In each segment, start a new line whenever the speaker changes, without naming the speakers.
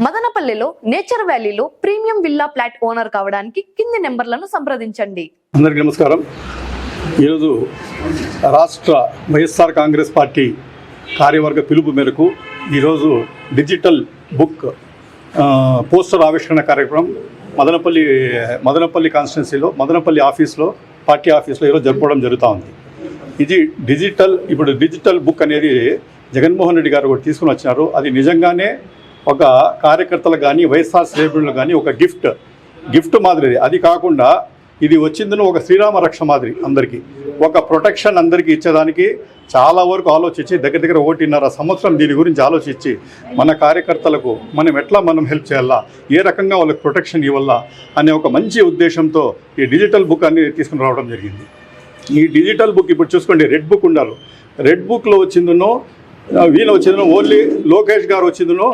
మదనపల్లిలో నేచర్ వ్యాలీలో premium villa flat owner కావడానికి కింది నెంబర్లను సంప్రదించండి.
అందరికీ నమస్కారం. ఈరోజు రాష్ట్ర వైఎస్ఆర్ కాంగ్రెస్ పార్టీ కార్యవర్గ పిలుపు మేరకు ఈరోజు డిజిటల్ బుక్ పోస్టర్ ఆవిష్కరణ కార్యక్రమం మదనపల్లి కాన్స్టిట్యున్సీలో మదనపల్లి ఆఫీస్లో పార్టీ ఆఫీస్లో ఈరోజు జరుపుకోవడం జరుగుతూ ఉంది. ఇది డిజిటల్ బుక్ అనేది జగన్మోహన్ రెడ్డి గారు కూడా తీసుకుని వచ్చినారు. అది నిజంగానే ఒక కార్యకర్తలు కానీ వైఎస్ఆర్ శ్రేణులు కానీ ఒక గిఫ్ట్ మాదిరి. అది కాకుండా ఇది వచ్చిందని ఒక శ్రీరామ రక్ష మాదిరి, అందరికీ ఒక ప్రొటెక్షన్ అందరికీ ఇచ్చేదానికి చాలా వరకు ఆలోచించి దగ్గర 1.5 సంవత్సరం దీని గురించి ఆలోచించి మన కార్యకర్తలకు మనం హెల్ప్ చేయాలా, ఏ రకంగా వాళ్ళకి ప్రొటెక్షన్ ఇవ్వాలా అనే ఒక మంచి ఉద్దేశంతో ఈ డిజిటల్ బుక్ అన్ని తీసుకుని రావడం జరిగింది. ఈ డిజిటల్ బుక్ ఇప్పుడు చూసుకోండి, రెడ్ బుక్ ఉన్నారు. రెడ్ బుక్లో వచ్చిందనో ఓన్లీ లోకేష్ గారు వచ్చిందనో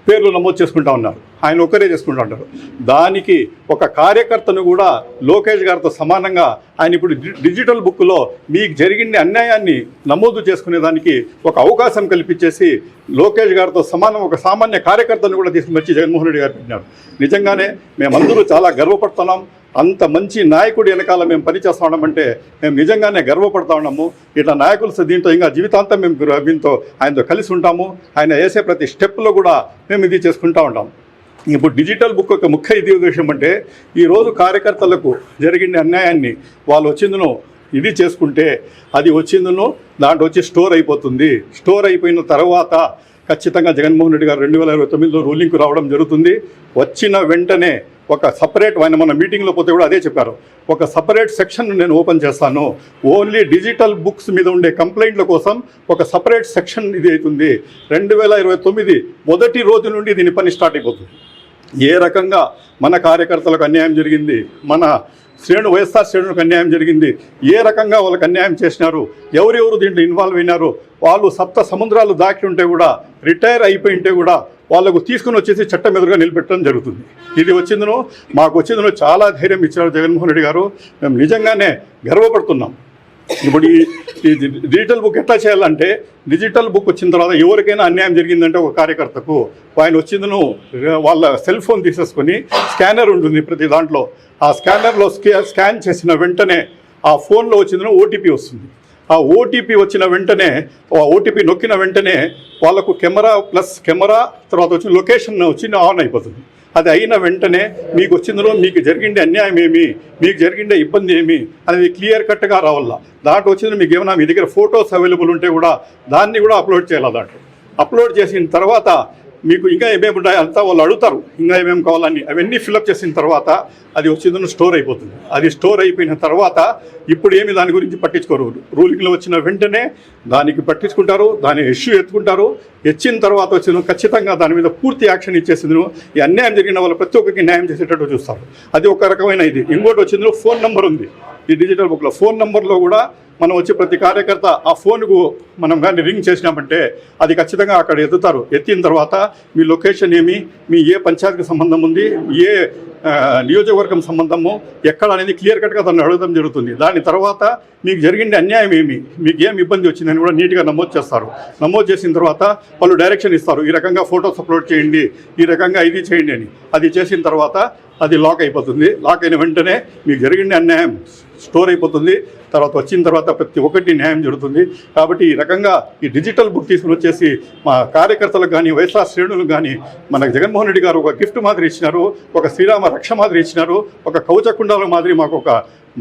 పేర్లు నమోదు చేసుకుంటా ఉన్నారు. ఆయన ఒక్కరే చేసుకుంటూ ఉంటారు. దానికి ఒక కార్యకర్తను కూడా లోకేష్ గారితో సమానంగా ఆయన ఇప్పుడు డిజిటల్ బుక్లో మీకు జరిగిన అన్యాయాన్ని నమోదు చేసుకునేదానికి ఒక అవకాశం కల్పించేసి లోకేష్ గారితో సమానం ఒక సామాన్య కార్యకర్తను కూడా తీసుకుని వచ్చి జగన్మోహన్ రెడ్డి గారు పెట్టినారు. నిజంగానే మేమందరూ చాలా గర్వపడుతున్నాం. అంత మంచి నాయకుడి వెనకాల మేము పనిచేస్తూ ఉన్నామంటే మేము నిజంగానే గర్వపడుతూ ఉన్నాము. ఇట్లా నాయకులు దీంతో ఇంకా జీవితాంతం మేము దీంతో ఆయనతో కలిసి ఉంటాము. ఆయన వేసే ప్రతి స్టెప్లో కూడా మేము ఇది చేసుకుంటూ ఉంటాం. ఇప్పుడు డిజిటల్ బుక్ యొక్క ముఖ్య ఉద్దేశం అంటే ఈరోజు కార్యకర్తలకు జరిగిన అన్యాయాన్ని వాళ్ళు వచ్చిందనో ఇది చేసుకుంటే అది వచ్చిందనో దాంట్లో వచ్చి స్టోర్ అయిపోతుంది. స్టోర్ అయిపోయిన తర్వాత ఖచ్చితంగా జగన్మోహన్ రెడ్డి గారు 2029లో రూలింగ్కు రావడం జరుగుతుంది. వచ్చిన వెంటనే ఒక సపరేట్, ఆయన మన మీటింగ్లో పోతే కూడా అదే చెప్పారు, ఒక సపరేట్ సెక్షన్ నేను ఓపెన్ చేస్తాను. ఓన్లీ డిజిటల్ బుక్స్ మీద ఉండే కంప్లైంట్ల కోసం ఒక సపరేట్ సెక్షన్ ఇది అవుతుంది. 2029 మొదటి రోజు నుండి దీని పని స్టార్ట్ అయిపోతుంది. ఏ రకంగా మన కార్యకర్తలకు అన్యాయం జరిగింది, మన వైఎస్ఆర్ శ్రేణులకు అన్యాయం జరిగింది, ఏ రకంగా వాళ్ళకి అన్యాయం చేసినారు, ఎవరెవరు దీంట్లో ఇన్వాల్వ్ అయినారు, వాళ్ళు 7 సముద్రాలు దాటి ఉంటే కూడా రిటైర్ అయిపోయి ఉంటే కూడా వాళ్ళకు తీసుకుని వచ్చేసి చట్టం ఎదురుగా నిలబెట్టడం జరుగుతుంది. ఇది మాకు వచ్చిందనో చాలా ధైర్యం ఇచ్చారు జగన్మోహన్ రెడ్డి గారు. మేము నిజంగానే గర్వపడుతున్నాం. ఇప్పుడు ఈ డిజిటల్ బుక్ ఎట్లా చేయాలంటే, డిజిటల్ బుక్ వచ్చిన తర్వాత ఎవరికైనా అన్యాయం జరిగిందంటే ఒక కార్యకర్తకు ఆయన వచ్చిందను వాళ్ళ సెల్ ఫోన్ తీసేసుకొని స్కానర్ ఉంటుంది ప్రతి దాంట్లో. ఆ స్కానర్లో స్కాన్ చేసిన వెంటనే ఆ ఫోన్లో వచ్చిందను ఓటీపీ వస్తుంది. ఆ ఓటీపీ వచ్చిన వెంటనే ఓటీపీ నొక్కిన వెంటనే వాళ్ళకు కెమెరా తర్వాత వచ్చి లొకేషన్ వచ్చి ఆన్ అయిపోతుంది. అది అయిన వెంటనే మీకు వచ్చిందో మీకు జరిగిండే అన్యాయం ఏమి, మీకు జరిగిండే ఇబ్బంది ఏమి అనేది క్లియర్ కట్గా రావాల. దాంట్లో వచ్చిందో మీకు ఏమైనా మీ దగ్గర ఫొటోస్ అవైలబుల్ ఉంటే కూడా దాన్ని కూడా అప్లోడ్ చేయాలి. దాంట్లో అప్లోడ్ చేసిన తర్వాత మీకు ఇంకా ఏమేమి ఉంటాయి అంతా వాళ్ళు అడుగుతారు, ఇంకా ఏమేమి కావాలని. అవన్నీ ఫిల్అప్ చేసిన తర్వాత అది వచ్చిందో స్టోర్ అయిపోతుంది. అది స్టోర్ అయిపోయిన తర్వాత ఇప్పుడు ఏమి దాని గురించి పట్టించుకోరు. రూలింగ్లో వచ్చిన వెంటనే దానికి పట్టించుకుంటారు, దాని ఇష్యూ ఎత్తుకుంటారు. ఎచ్చిన తర్వాత వచ్చిన ఖచ్చితంగా దాని మీద పూర్తి యాక్షన్ ఇచ్చేసింది. ఈ అన్యాయం జరిగిన వాళ్ళు ప్రతి ఒక్కరికి న్యాయం చేసేటట్టు చూస్తారు. అది ఒక రకమైన ఇది. ఇంకోటి వచ్చిందో ఫోన్ నెంబర్ ఉంది ఈ డిజిటల్ బుక్లో. ఫోన్ నెంబర్లో కూడా మనం వచ్చి ప్రతి కార్యకర్త ఆ ఫోన్కు మనం కానీ రింగ్ చేసినామంటే అది ఖచ్చితంగా అక్కడ ఎత్తుతారు. ఎత్తిన తర్వాత మీ లొకేషన్ ఏమి, మీ ఏ పంచాయతీకి సంబంధం ఉంది, ఏ నియోజకవర్గం సంబంధము ఎక్కడ అనేది క్లియర్ కట్గా దాన్ని అడగడం జరుగుతుంది. దాని తర్వాత మీకు జరిగింది అన్యాయం ఏమి, మీకు ఏం ఇబ్బంది వచ్చిందని కూడా నీట్గా నమోదు చేస్తారు. నమోదు చేసిన తర్వాత వాళ్ళు డైరెక్షన్ ఇస్తారు, ఈ రకంగా ఫొటోస్ అప్లోడ్ చేయండి, ఈ రకంగా ఇది చేయండి అని. అది చేసిన తర్వాత అది లాక్ అయిపోతుంది. లాక్ అయిన వెంటనే మీకు జరిగింది అన్యాయం స్టోర్ అయిపోతుంది. తర్వాత వచ్చిన తర్వాత ప్రతి ఒక్కటి న్యాయం జరుగుతుంది. కాబట్టి ఈ రకంగా ఈ డిజిటల్ బుక్ తీసుకుని వచ్చేసి మా కార్యకర్తలకు కానీ వైఎస్ఆర్ శ్రేణులకు కానీ మనకు జగన్మోహన్ రెడ్డి గారు ఒక గిఫ్ట్ మాదిరి ఇచ్చినారు, ఒక శ్రీరామ రక్ష మాదిరి ఇచ్చినారు, ఒక కవచకుండాల మాదిరి మాకు ఒక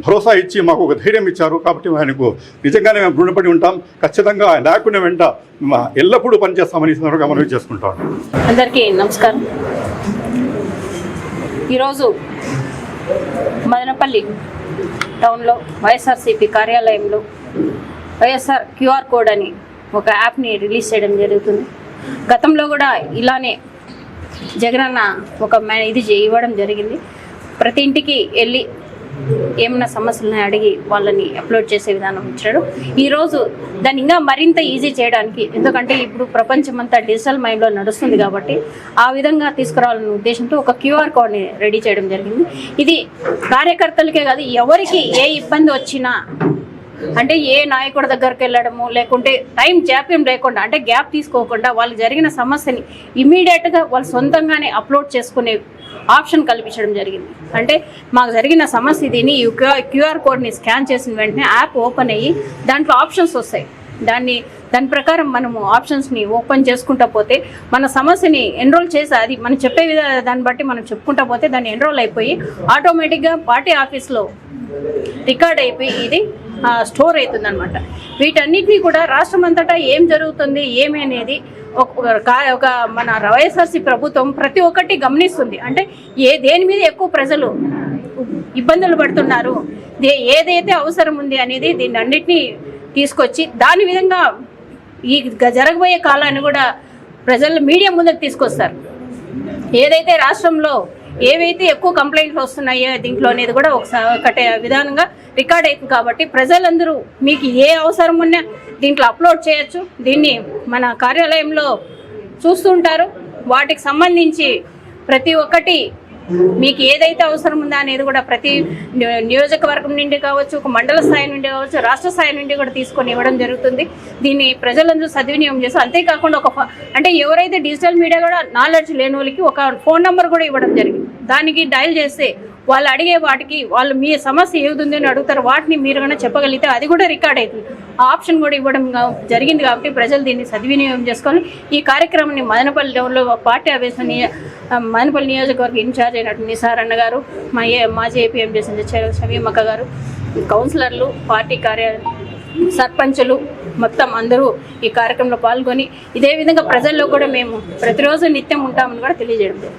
భరోసా ఇచ్చి మాకు ఒక ధైర్యం ఇచ్చారు. కాబట్టి ఆయనకు నిజంగానే మేము రుణపడి ఉంటాం. ఖచ్చితంగా లేకుండా వెంట ఎల్లప్పుడూ పనిచేస్తామని సందర్భంగా మనం చేసుకుంటాం.
అందరికీ నమస్కారం. ఈరోజు మదనపల్లి టౌన్లో వైఎస్ఆర్సీపీ కార్యాలయంలో వైఎస్ఆర్ క్యూఆర్ కోడ్ అని ఒక యాప్ని రిలీజ్ చేయడం జరుగుతుంది. గతంలో కూడా ఇలానే జగనన్న ఒక ఇది ఇవ్వడం జరిగింది. ప్రతి ఇంటికి వెళ్ళి ఏమన్నా సమస్యలను అడిగి వాళ్ళని అప్లోడ్ చేసే విధానం ఇచ్చాడు. ఈరోజు దాన్ని ఇంకా మరింత ఈజీ చేయడానికి, ఎందుకంటే ఇప్పుడు ప్రపంచం అంతా డిజిటల్ మైండ్లో నడుస్తుంది కాబట్టి ఆ విధంగా తీసుకురావాలనే ఉద్దేశంతో ఒక క్యూఆర్ కోడ్ని రెడీ చేయడం జరిగింది. ఇది కార్యకర్తలకే కాదు, ఎవరికి ఏ ఇబ్బంది వచ్చినా అంటే ఏ నాయకుడి దగ్గరికి వెళ్ళడము లేకుంటే టైం జాప్యం లేకుండా అంటే గ్యాప్ తీసుకోకుండా వాళ్ళకి జరిగిన సమస్యని ఇమీడియట్గా వాళ్ళు సొంతంగానే అప్లోడ్ చేసుకునే ఆప్షన్ కల్పించడం జరిగింది. అంటే మాకు జరిగిన సమస్య దీన్ని క్యూఆర్ కోడ్ని స్కాన్ చేసిన వెంటనే యాప్ ఓపెన్ అయ్యి దాంట్లో ఆప్షన్స్ వస్తాయి. దాని ప్రకారం మనము ఆప్షన్స్ని ఓపెన్ చేసుకుంటా పోతే మన సమస్యని ఎన్రోల్ చేసి అది మనం చెప్పే దాన్ని బట్టి మనం చెప్పుకుంటా పోతే దాన్ని ఎన్రోల్ అయిపోయి ఆటోమేటిక్గా పార్టీ ఆఫీస్లో రికార్డ్ అయిపోయి ఇది స్టోర్ అవుతుంది అనమాట. వీటన్నిటినీ కూడా రాష్ట్రం అంతటా ఏం జరుగుతుంది ఏమి అనేది ఒక మన వైఎస్ఆర్సీ ప్రభుత్వం ప్రతి ఒక్కటి గమనిస్తుంది. అంటే దేని మీద ఎక్కువ ప్రజలు ఇబ్బందులు పడుతున్నారు, ఏదైతే అవసరం ఉంది అనేది దీన్ని అన్నిటినీ తీసుకొచ్చి దాని విధంగా ఈ జరగబోయే కాలాన్ని కూడా ప్రజలు మీడియా ముందుకు తీసుకొస్తారు. ఏదైతే రాష్ట్రంలో ఏవైతే ఎక్కువ కంప్లైంట్లు వస్తున్నాయో దీంట్లో అనేది కూడా ఒకటే విధానంగా రికార్డ్ అవుతుంది. కాబట్టి ప్రజలందరూ మీకు ఏ అవసరం ఉన్నా దీంట్లో అప్లోడ్ చేయొచ్చు. దీన్ని మన కార్యాలయంలో చూస్తుంటారు. వాటికి సంబంధించి ప్రతి ఒక్కటి మీకు ఏదైతే అవసరం ఉందో అనేది కూడా ప్రతి నియోజకవర్గం నుండి కావచ్చు, ఒక మండల స్థాయి నుండి కావచ్చు, రాష్ట్ర స్థాయి నుండి కూడా తీసుకొని ఇవ్వడం జరుగుతుంది. దీన్ని ప్రజలందరూ సద్వినియోగం చేస్తారు. అంతేకాకుండా అంటే ఎవరైతే డిజిటల్ మీడియా కూడా నాలెడ్జ్ లేని వాళ్ళకి ఒక ఫోన్ నెంబర్ కూడా ఇవ్వడం జరిగింది. దానికి డయల్ చేస్తే వాళ్ళు అడిగే వాటికి వాళ్ళు మీ సమస్య ఏది అని అడుగుతారు. వాటిని మీరు కన్నా చెప్పగలిగితే అది కూడా రికార్డ్ అవుతుంది. ఆ ఆప్షన్ కూడా ఇవ్వడం జరిగింది. కాబట్టి ప్రజలు దీన్ని సద్వినియోగం చేసుకొని ఈ కార్యక్రమాన్ని మదనపల్లి టౌన్లో పార్టీ ఆఫీస్ మదనపల్లి నియోజకవర్గ ఇన్ఛార్జ్ అయినటువంటి నిసార్ అన్న గారు, మాజీ ఏపీఎంజీ షమీమక్క గారు, కౌన్సిలర్లు, పార్టీ సర్పంచులు మొత్తం అందరూ ఈ కార్యక్రమంలో పాల్గొని ఇదే విధంగా ప్రజల్లో కూడా మేము ప్రతిరోజు నిత్యం ఉంటామని కూడా తెలియజేయడం.